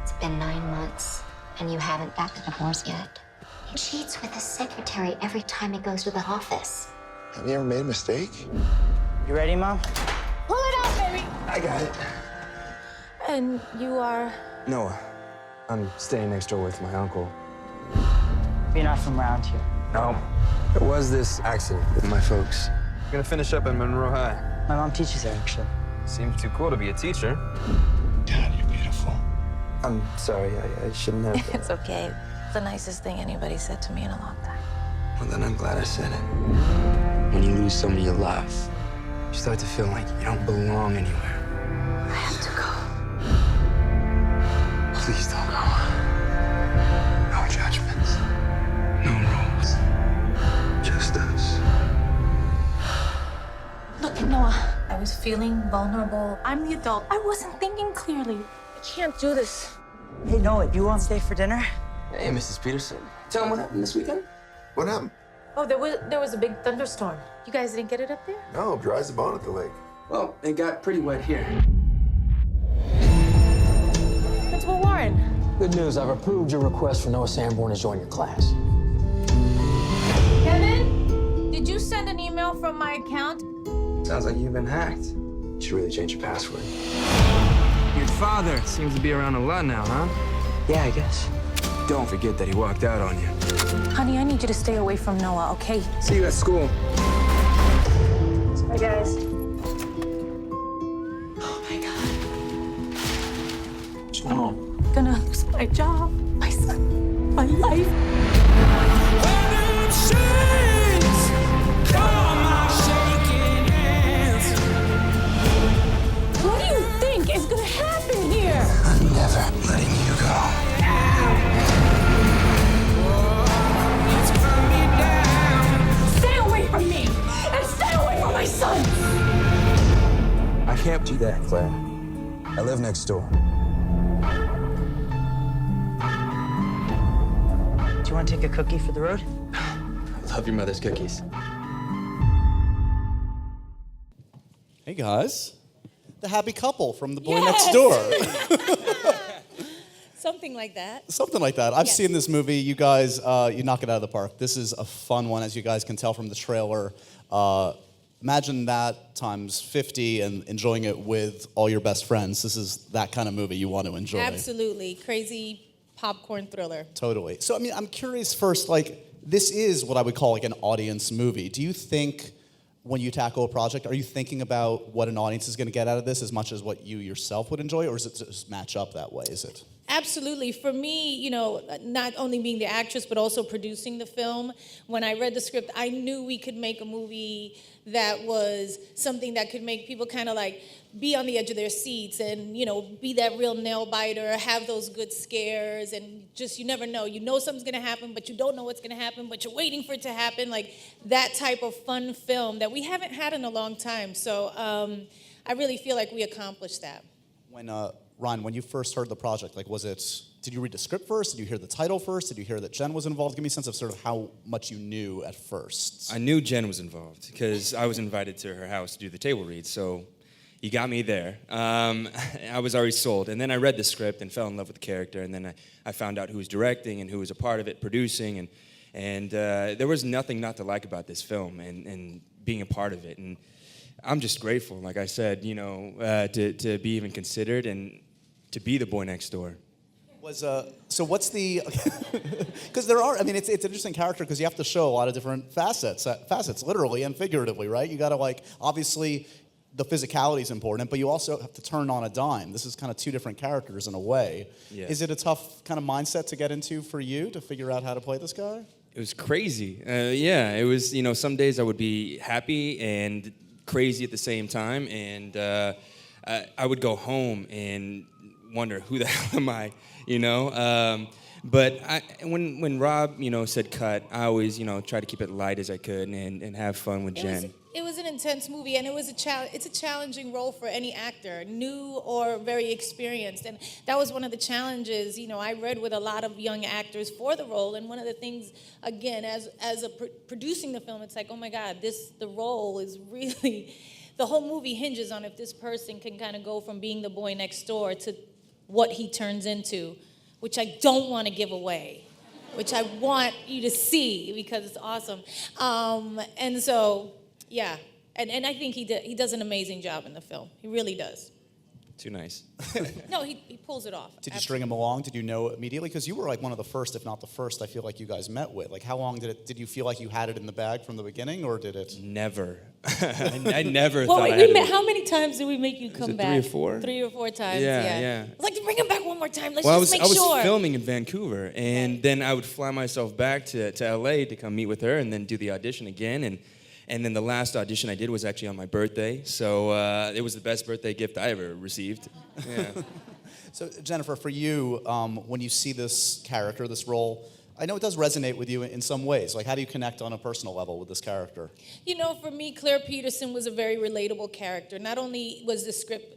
It's been 9 months, and you haven't got the divorce yet. He cheats with his secretary every time he goes to the office. Have you ever made a mistake? You ready, Mom? Pull it out, baby! I got it. And you are? Noah. I'm staying next door with my uncle. You're not from around here. No. It was this accident with my folks. I'm gonna finish up at Monroe High. My mom teaches there, actually. Seems too cool to be a teacher. Dad, you're beautiful. I'm sorry, I shouldn't have. It's okay. It's the nicest thing anybody said to me in a long time. Well, then I'm glad I said it. When you lose somebody you love, you start to feel like you don't belong anywhere. I have to go. Please don't go. No judgments. No rules. Just us. Look, Noah, I was feeling vulnerable. I'm the adult. I wasn't thinking clearly. I can't do this. Hey, Noah, you want to stay for dinner? Hey, Mrs. Peterson. Tell them what happened this weekend. What happened? Oh, there was a big thunderstorm. You guys didn't get it up there? No, dry as a bone at the lake. Well, it got pretty wet here. Principal Warren. Good news, I've approved your request for Noah Sanborn to join your class. Kevin, did you send an email from my account? Sounds like you've been hacked. You should really change your password. Your father seems to be around a lot now, huh? Yeah, I guess. Don't forget that he walked out on you. Honey, I need you to stay away from Noah, okay? See you at school. Bye, guys. Oh my God. What's going on? I'm gonna lose my job, my son, my life. What do you think is gonna happen here? I'm never letting you go. Stay away from me and stay away from my son. I can't do that, Claire. I live next door. Do you want to take a cookie for the road? I love your mother's cookies. Hey guys, the happy couple from The Boy Next Door. Something like that. Something like that. I've Yes. seen this movie. You guys, you knock it out of the park. This is a fun one, as you guys can tell from the trailer. Imagine that times 50 and enjoying it with all your best friends. This is that kind of movie you want to enjoy. Absolutely. Crazy popcorn thriller. Totally. So, I mean, I'm curious first, like, this is what I would call like an audience movie. Do you think when you tackle a project, are you thinking about what an audience is going to get out of this as much as what you yourself would enjoy, or does it just match up that way? Is it? Absolutely. For me, you know, not only being the actress, but also producing the film, when I read the script, I knew we could make a movie that was something that could make people kind of like be on the edge of their seats and, you know, be that real nail biter, have those good scares, and just, you never know. You know something's going to happen, but you don't know what's going to happen, but you're waiting for it to happen. Like that type of fun film that we haven't had in a long time. So I really feel like we accomplished that. When Ryan, when you first heard the project, like, did you read the script first? Did you hear the title first? Did you hear that Jen was involved? Give me a sense of sort of how much you knew at first. I knew Jen was involved because I was invited to her house to do the table read, so you got me there. I was already sold, and then I read the script and fell in love with the character, and then I found out who was directing and who was a part of it, producing, and there was nothing not to like about this film and being a part of it, and I'm just grateful, like I said, you know, to be even considered and to be the boy next door. So what's the, because there are, I mean, it's an interesting character because you have to show a lot of different facets, literally and figuratively, right? You got to, like, obviously the physicality is important, but you also have to turn on a dime. This is kind of two different characters in a way. Yeah. Is it a tough kind of mindset to get into for you to figure out how to play this guy? It was crazy. Yeah, it was, you know, some days I would be happy and crazy at the same time, and I would go home and wonder, who the hell am I, you know? But when Rob, you know, said cut, I always, you know, try to keep it light as I could and have fun with Jen. It was an intense movie, and it's a challenging role for any actor, new or very experienced. And that was one of the challenges. You know, I read with a lot of young actors for the role, and one of the things, again, as producing the film, it's like, oh my God, the role is really the whole movie hinges on if this person can kind of go from being the boy next door to what he turns into, which I don't want to give away, which I want you to see because it's awesome. And so, yeah, and I think he does an amazing job in the film. He really does. Too nice. No, he pulls it off. Did you string him along? Did you know immediately? Because you were like one of the first, if not the first, I feel like you guys met with. Like, how long did you feel like you had it in the bag from the beginning, or did it? Never. I never Well, thought I had how many times did we make you come it back? 3 or 4? 3 or 4 times, Yeah. I'd like to bring him back one more time. Let's Well, just I make was sure. filming in Vancouver, and then I would fly myself back to LA to come meet with her and then do the audition again. And then the last audition I did was actually on my birthday, so it was the best birthday gift I ever received. Yeah. So, Jennifer, for you, when you see this character, this role, I know it does resonate with you in some ways. Like, how do you connect on a personal level with this character? You know, for me, Claire Peterson was a very relatable character. Not only was the script,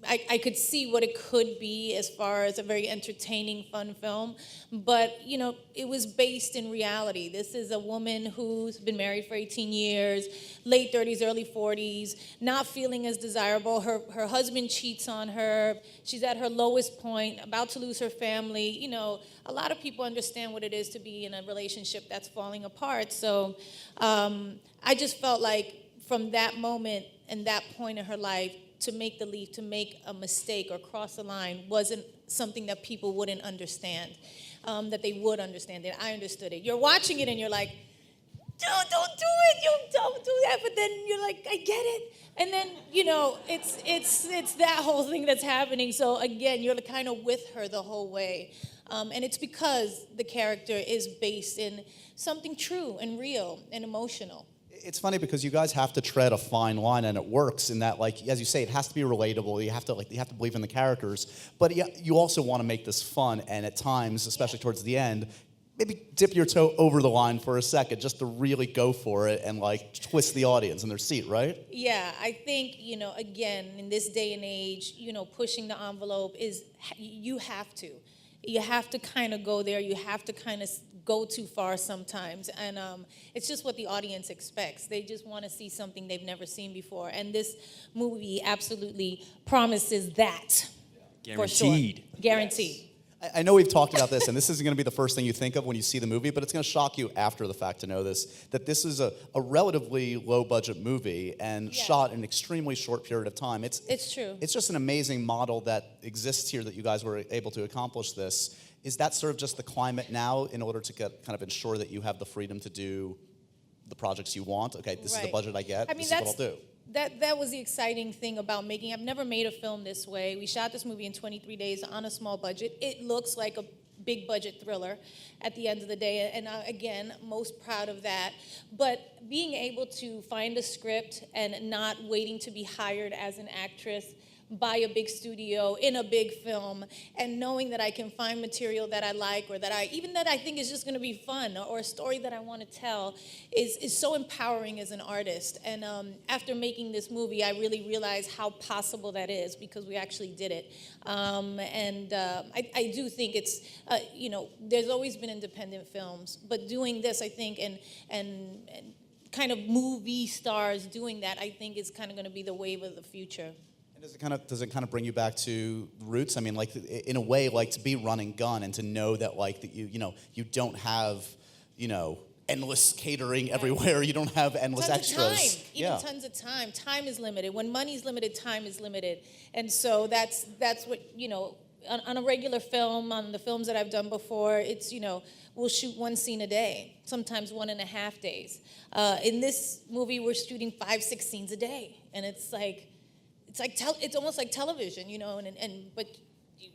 I could see what it could be as far as a very entertaining, fun film, but, you know, it was based in reality. This is a woman who's been married for 18 years, late 30s, early 40s, not feeling as desirable. Her husband cheats on her. She's at her lowest point, about to lose her family. You know, a lot of people understand what it is to be in a relationship that's falling apart. So I just felt like from that moment and that point in her life, to make the leap, to make a mistake or cross the line wasn't something that people wouldn't understand, that they would understand it. I understood it. You're watching it and you're like, don't do it, you don't do that. But then you're like, I get it. And then, you know, it's that whole thing that's happening. So again, you're kind of with her the whole way. And it's because the character is based in something true and real and emotional. It's funny because you guys have to tread a fine line, and it works in that, like, as you say, it has to be relatable. You have to believe in the characters, but you also want to make this fun. And at times, especially towards the end, maybe dip your toe over the line for a second, just to really go for it and like twist the audience in their seat, right? Yeah, I think, you know, again, in this day and age, you know, pushing the envelope is you have to. You have to kind of go there. You have to kind of go too far sometimes. And it's just what the audience expects. They just want to see something they've never seen before. And this movie absolutely promises that. Guaranteed. For sure. Guaranteed. Yes. I know we've talked about this, and this isn't going to be the first thing you think of when you see the movie, but it's going to shock you after the fact to know this, that this is a relatively low-budget movie and shot in an extremely short period of time. It's true. It's just an amazing model that exists here that you guys were able to accomplish this. Is that sort of just the climate now in order to kind of ensure that you have the freedom to do the projects you want? Okay, this is the budget I get, this is what I'll do. That was the exciting thing about making. I've never made a film this way. We shot this movie in 23 days on a small budget. It looks like a big budget thriller at the end of the day, and again, most proud of that. But being able to find a script and not waiting to be hired as an actress by a big studio in a big film, and knowing that I can find material that I like, or that I think is just going to be fun, or a story that I want to tell, is so empowering as an artist. And after making this movie, I really realized how possible that is, because we actually did it. I do think it's you know, there's always been independent films, but doing this, I think, and kind of movie stars doing that, I think is kind of going to be the wave of the future. And does it kind of bring you back to roots? I mean, like, in a way, like, to be run and gun and to know that, like, that you don't have, you know, endless catering everywhere. You don't have endless extras. Tons of time. Time is limited. When money's limited, time is limited. And so that's what, you know, on a regular film, on the films that I've done before, it's, you know, we'll shoot one scene a day, sometimes 1.5 days. In this movie, we're shooting 5-6 scenes a day, and it's almost like television, you know, but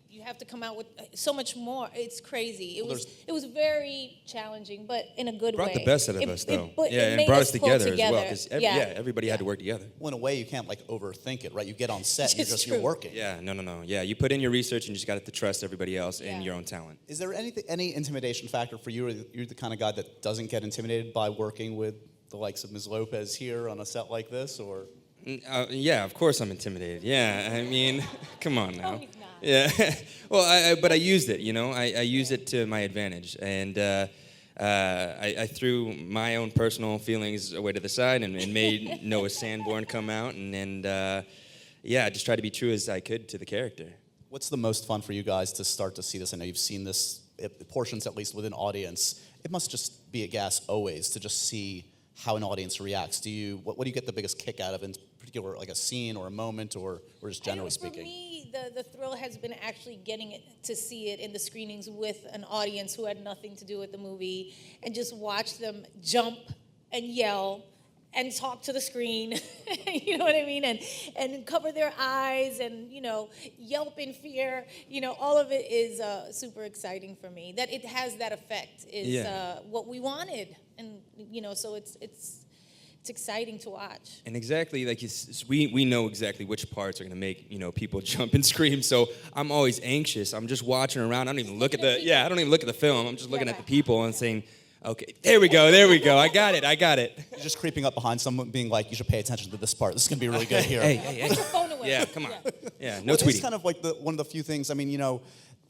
you have to come out with so much more. It's crazy. It was very challenging, but in a good way. Brought the best out of us, though. It brought made us together as well, because everybody had to work together. Well, in a way, you can't, like, overthink it, right? You get on set and It's you're true. working. Yeah, no. Yeah, you put in your research and you just got to trust everybody else and your own talent. Is there any intimidation factor for you, or you're the kind of guy that doesn't get intimidated by working with the likes of Ms. Lopez here on a set like this, or? Yeah, of course I'm intimidated. Yeah, I mean, come on now. No, he's not. Yeah, well, but I used it, you know. I used it to my advantage, and I threw my own personal feelings away to the side and made Noah Sanborn come out, and I just tried to be true as I could to the character. What's the most fun for you guys to start to see this? I know you've seen this, portions at least within audience. It must just be a gas always to just see how an audience reacts. What do you get the biggest kick out of in particular, like a scene or a moment, or just generally speaking? For me, the thrill has been actually getting to see it in the screenings with an audience who had nothing to do with the movie, and just watch them jump and yell and talk to the screen, you know what I mean? And cover their eyes and, yelp in fear. All of it is super exciting for me. That it has that effect is what we wanted. And, so it's exciting to watch. And exactly, like we know exactly which parts are gonna make, people jump and scream. So I'm always anxious. I'm just watching around. I don't even look at the film. I'm just looking at the people and saying, okay, there we go. I got it. You're just creeping up behind someone being like, you should pay attention to this part. This is going to be really good here. Hey. Put your phone away. Yeah, come on. Yeah, no It's tweeting. kind of like one of the few things,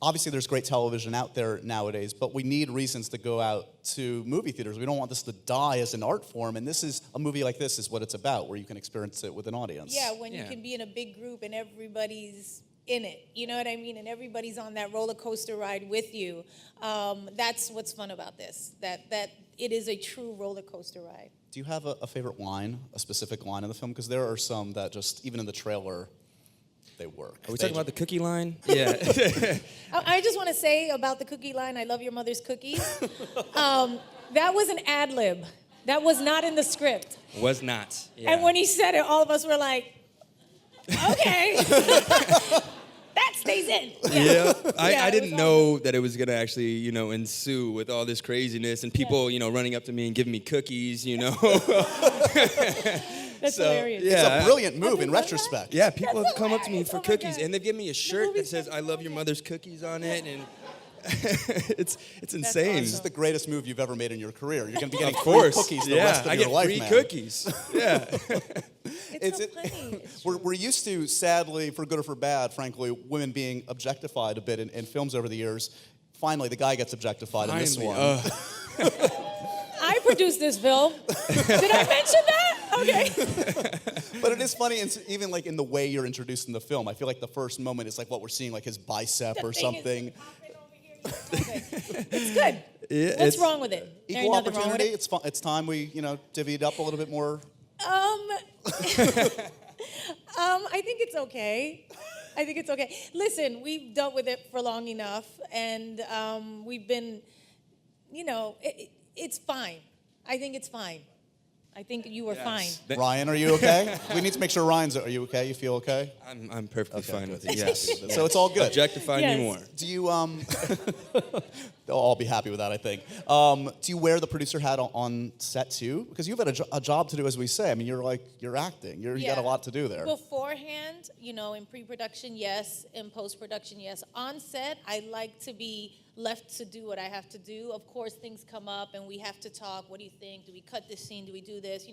obviously there's great television out there nowadays, but we need reasons to go out to movie theaters. We don't want this to die as an art form, and a movie like this is what it's about, where you can experience it with an audience. Yeah, when you can be in a big group and everybody's in it, you know what I mean? And everybody's on that roller coaster ride with you. That's what's fun about this, that it is a true roller coaster ride. Do you have a favorite line, a specific line in the film? Because there are some that just, even in the trailer, they work. Are we talking about the cookie line? Yeah. I just want to say about the cookie line, I love your mother's cookies. That was an ad-lib. That was not in the script. Was not. Yeah. And when he said it, all of us were like, okay. That stays in. Yeah. I didn't know that it was going to actually, ensue with all this craziness and people, running up to me and giving me cookies, That's hilarious. Yeah. It's a brilliant move in retrospect. Yeah, people have come up to me for cookies, God. and they've given me a shirt that says, I love your mother's cookies on it, and it's insane. This is the greatest move you've ever made in your career. You're going to be getting Of course. free cookies the rest of I your get life, free man. cookies. Yeah. It's so funny. It's true. We're used to, sadly, for good or for bad, frankly, women being objectified a bit in films over the years. Finally, the guy gets objectified in this one. I produced this film. Did I mention that? Okay. But it is funny, and even like in the way you're introduced in the film. I feel like the first moment is like what we're seeing, like his bicep or something. Okay. It's good. Yeah, What's wrong with it? There Equal ain't nothing wrong with opportunity. it. It's fun. It's time we, divvy it up a little bit more. I think it's okay. Listen, we've dealt with it for long enough, and we've been, it's fine. I think it's fine. I think you were fine. Ryan, are you okay? We need to make sure Are you okay? You feel okay? I'm perfectly fine with it, Good. yes. So it's all good. Objectify Yes. me more. Do you they'll all be happy with that, I think. Do you wear the producer hat on set too? Because you've had a job to do, as we say. I mean, you're acting. You got a lot to do there. Beforehand, in pre-production, yes. In post-production, yes. On set, I like to be left to do what I have to do. Of course, things come up and we have to talk. What do you think? Do we cut this scene? Do we do this?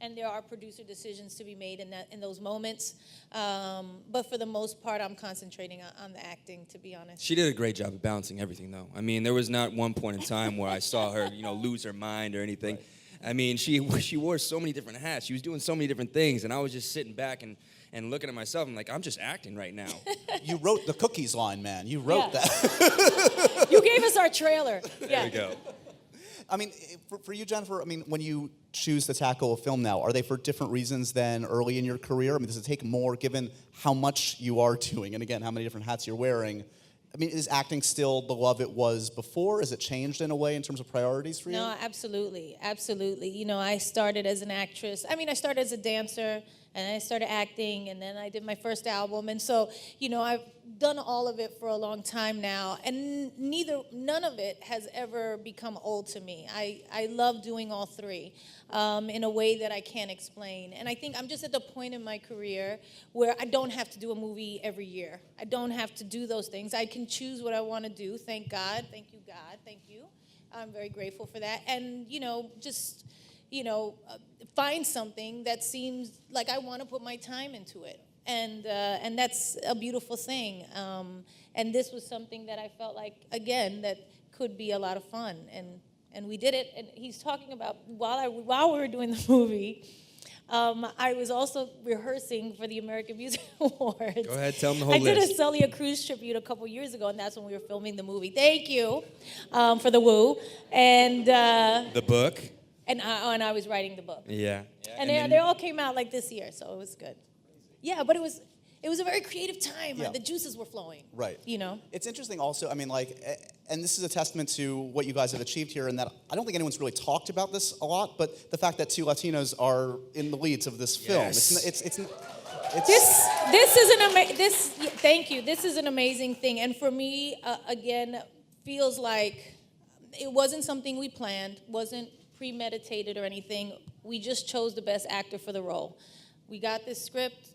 And there are producer decisions to be made in those moments. But for the most part, I'm concentrating on the acting, to be honest. She did a great job of balancing everything, though. I mean, there was not one point in time where I saw her, lose her mind or anything. Right. I mean, she wore so many different hats. She was doing so many different things, and I was just sitting back and looking at myself. I'm like, I'm just acting right now. You wrote the cookies line, man. You wrote that. You gave us our trailer. Yeah. There we go. I mean, for you, Jennifer, when you choose to tackle a film now, are they for different reasons than early in your career? I mean, does it take more given how much you are doing and, again, how many different hats you're wearing? I mean, is acting still the love it was before? Has it changed in a way in terms of priorities for you? No, absolutely. Absolutely. I started as an actress. I started as a dancer, and I started acting, and then I did my first album. And so, I've done all of it for a long time now, and none of it has ever become old to me. I love doing all three in a way that I can't explain. And I think I'm just at the point in my career where I don't have to do a movie every year. I don't have to do those things. I can choose what I want to do. Thank God. Thank you, God. Thank you. I'm very grateful for that. And, just... find something that seems like I want to put my time into it. And that's a beautiful thing. And this was something that I felt like, again, that could be a lot of fun. And we did it, and he's talking about, while we were doing the movie, I was also rehearsing for the American Music Awards. Go ahead, tell them the whole list. I did list. a Celia Cruz tribute a couple years ago, and that's when we were filming the movie. Thank you for the woo. And The book. and I was writing the book. Yeah. And then- they all came out like this year, so it was good. Yeah, but it was a very creative time. Yeah. The juices were flowing. Right. You know? It's interesting also, I mean, like, and this is a testament to what you guys have achieved here, in that I don't think anyone's really talked about this a lot, but the fact that 2 Latinos are in the leads of this film. Yes. It's Thank you. This is an amazing thing, and for me, again, feels like it wasn't something we planned, wasn't premeditated or anything. We just chose the best actor for the role. We got this script.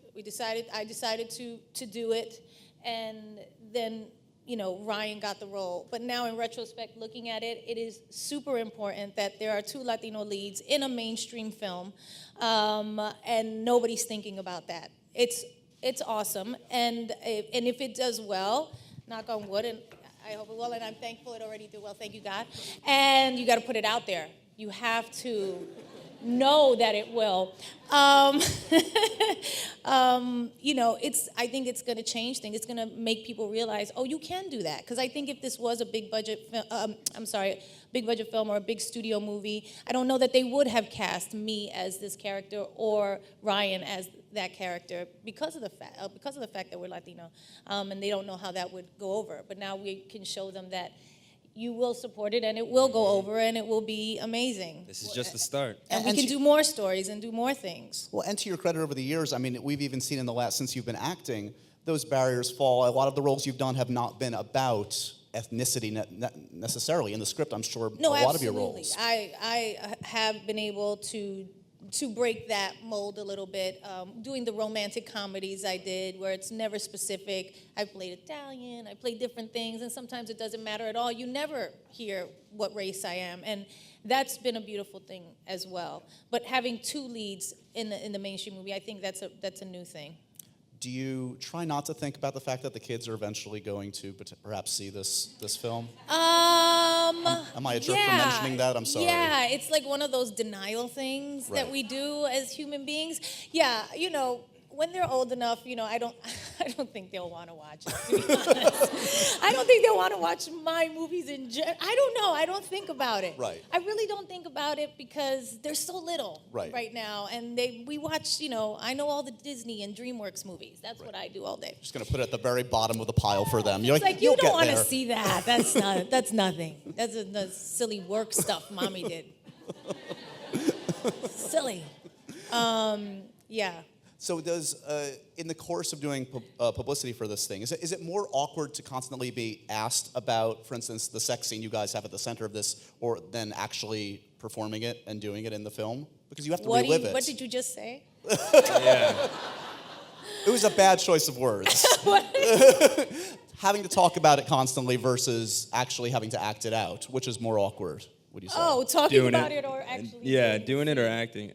I decided to do it, and then Ryan got the role. But now in retrospect, looking at it, it is super important that there are 2 Latino leads in a mainstream film, and nobody's thinking about that. It's awesome, and if it does well, knock on wood, and I hope it will, and I'm thankful it already did well. Thank you, God. And you got to put it out there. You have to know that it will. I think it's going to change things. It's going to make people realize, oh, you can do that. Because I think if this was a big budget film or a big studio movie, I don't know that they would have cast me as this character or Ryan as that character because of the fact that we're Latino, and they don't know how that would go over. But now we can show them that you will support it, and it will go over, and it will be amazing. This is just the start. And we can do more stories and do more things. Well, and to your credit, over the years, I mean, we've even seen since you've been acting, those barriers fall. A lot of the roles you've done have not been about ethnicity necessarily. In the script, I'm sure No, a lot of your absolutely. roles. I have been able to break that mold a little bit. Doing the romantic comedies I did, where it's never specific. I played Italian, I played different things, and sometimes it doesn't matter at all. You never hear what race I am, and that's been a beautiful thing as well. But having 2 leads in the mainstream movie, I think that's a new thing. Do you try not to think about the fact that the kids are eventually going to perhaps see this film? Am I a jerk for mentioning that? I'm sorry. Yeah, it's like one of those denial things that we do as human beings. Yeah, when they're old enough, I don't think they'll want to watch it, to be honest. I don't think they'll want to watch my movies in general. I don't know. I don't think about it. Right. I really don't think about it because they're so little right now. And we watch, I know all the Disney and DreamWorks movies. That's what I do all day. Just going to put it at the very bottom of the pile for them. You're It's like, you "You'll don't get want to there." see that. That's nothing. That's silly work stuff Mommy did. Silly. Yeah. So does, in the course of doing publicity for this thing, is it more awkward to constantly be asked about, for instance, the sex scene you guys have at the center of this, or than actually performing it and doing it in the film? Because you have to relive it. What did you just say? Yeah. It was a bad choice of words. Having to talk about it constantly versus actually having to act it out, which is more awkward, would you say? Oh, talking Doing about it or actually doing it or acting.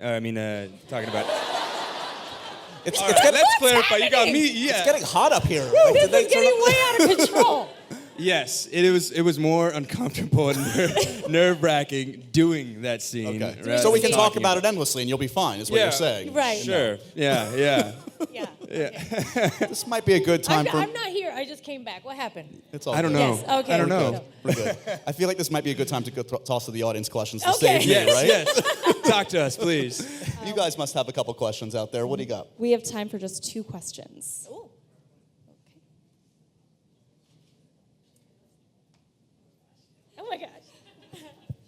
Talking about it. It's All right, let's clarify. You got me. Yeah. It's getting hot up here. This is getting way out of control. Yes, it was more uncomfortable and nerve-wracking doing that scene. Okay. rather So we than can talk talking about it endlessly and you'll be fine, is what you're saying. Right. Sure. Yeah. Yeah. Yeah. This might be a good time I'm not here. I just came back. What happened? It's all I don't good. know. Yes, okay. I don't know. We're good. I feel like this might be a good time to go toss to the audience questions to Okay. save me, Yes. right? Yes. Talk to us, please. You guys must have a couple questions out there. What do you got? We have time for just 2 questions. Ooh. Oh my gosh.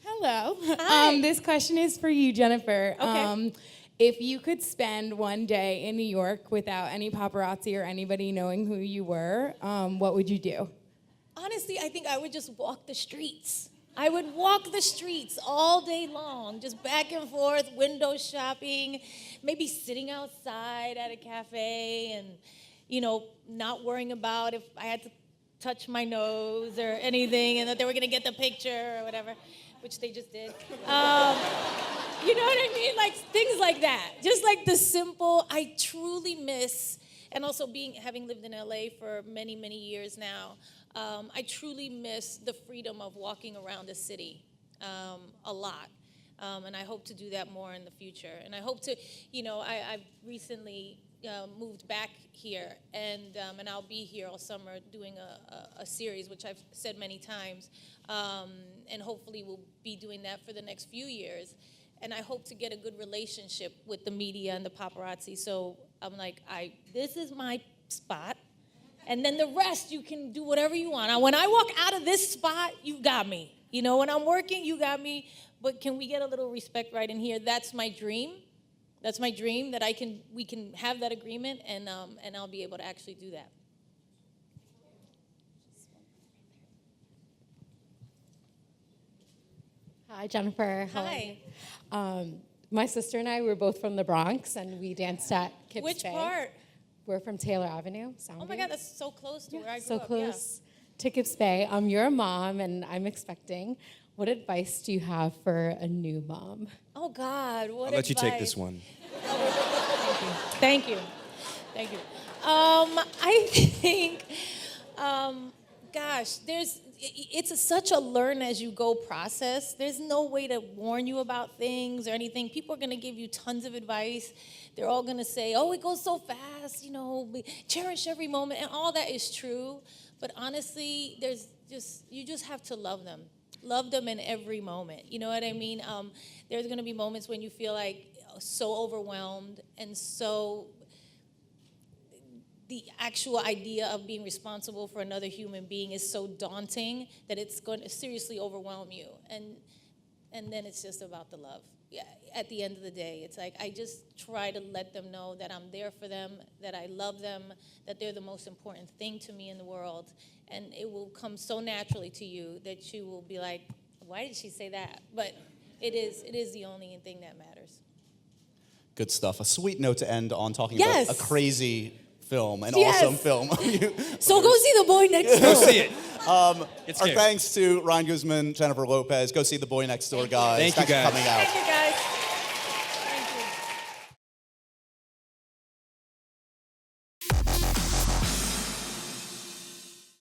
Hello. Hi. This question is for you, Jennifer. Okay. If you could spend one day in New York without any paparazzi or anybody knowing who you were, what would you do? Honestly, I think I would just walk the streets. I would walk the streets all day long, just back and forth, window shopping, maybe sitting outside at a cafe and, not worrying about if I had to touch my nose or anything and that they were going to get the picture or whatever, which they just did. You know what I mean? Like things like that. Just like the simple, I truly miss, and also having lived in LA for many, many years now, I truly miss the freedom of walking around the city. a lot. And I hope to do that more in the future. And I hope to, I've recently moved back here, and I'll be here all summer doing a series, which I've said many times, and hopefully we'll be doing that for the next few years. And I hope to get a good relationship with the media and the paparazzi. So I'm like, this is my spot, and then the rest you can do whatever you want. When I walk out of this spot, you got me. When I'm working, you got me. But can we get a little respect right in here? That's my dream. That's my dream, that we can have that agreement, and I'll be able to actually do that. Hi, Jennifer. How Hi. are you? My sister and I were both from the Bronx, and we danced at Kips Which Bay. part? We're from Taylor Avenue. Oh my God, that's so close to where I grew so up. close to Kips Bay. You're a mom, and I'm expecting. What advice do you have for a new mom? Oh God, what I'll let you take advice? this one. Thank you. I think, gosh, it's such a learn as you go process. There's no way to warn you about things or anything. People are going to give you tons of advice. They're all going to say, oh, it goes so fast, cherish every moment. And all that is true. But honestly, you just have to love them. Love them in every moment. You know what I mean? There's going to be moments when you feel like so overwhelmed, and so the actual idea of being responsible for another human being is so daunting that it's going to seriously overwhelm you. And then it's just about the love. Yeah, at the end of the day, it's like I just try to let them know that I'm there for them, that I love them, that they're the most important thing to me in the world. And it will come so naturally to you that you will be like, why did she say that? But it is the only thing that matters. Good stuff. A sweet note to end on, talking Yes. about a crazy film, an Yes. awesome film. So go see The Boy Next Go Door. see it. Our It's scary. thanks to Ryan Guzman, Jennifer Lopez. Go see The Boy Next Door, guys. Thank you, Thanks guys. for coming out. Thank you, guys.